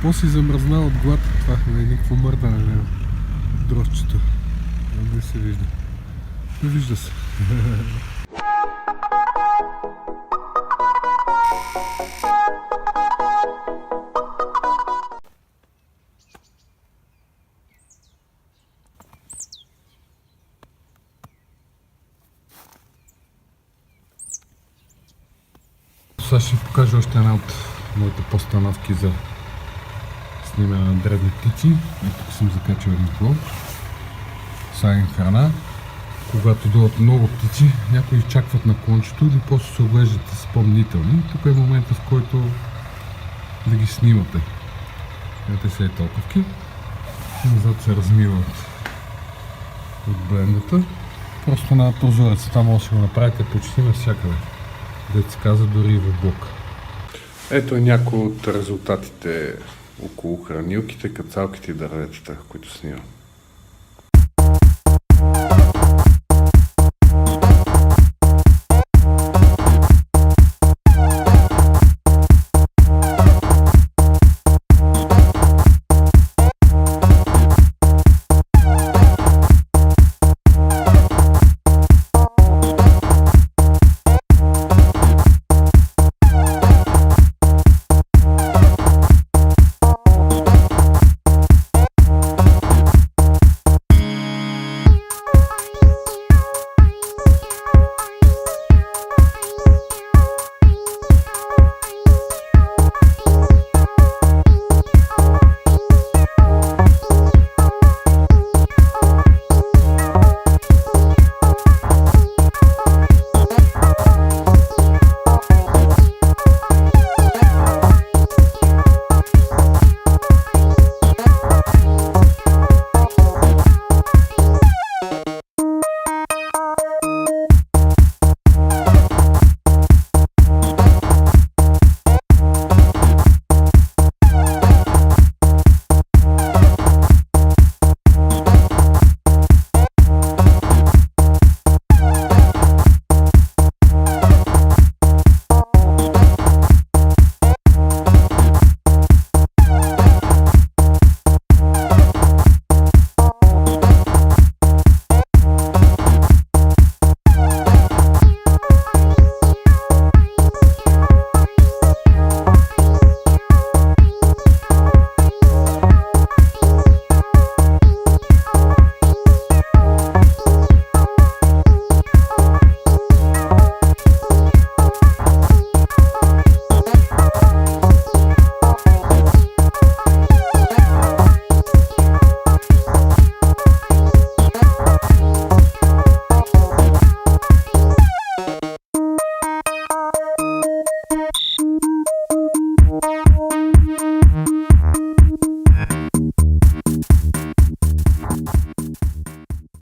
После замръзна от глад, това не е никакво мърдане на дрожчето. Не се вижда. Не вижда се. Сега ще ви покажа още една от моите постановки за снимане на дребни птици. И тук съм закачал рибло. Саген храна. Когато дойдат много птици, някои чакват на кончето или после се оглеждат с по-мнителни. Тук е момента, в който да ги снимате. Ето се толковки. Назад се размиват от блендата. Просто на прозореца. Там може да го направите почти навсякъде. Дето се каза дори и в блок. Ето е някои от резултатите около хранилките, кацалките и дърветата, които снимам.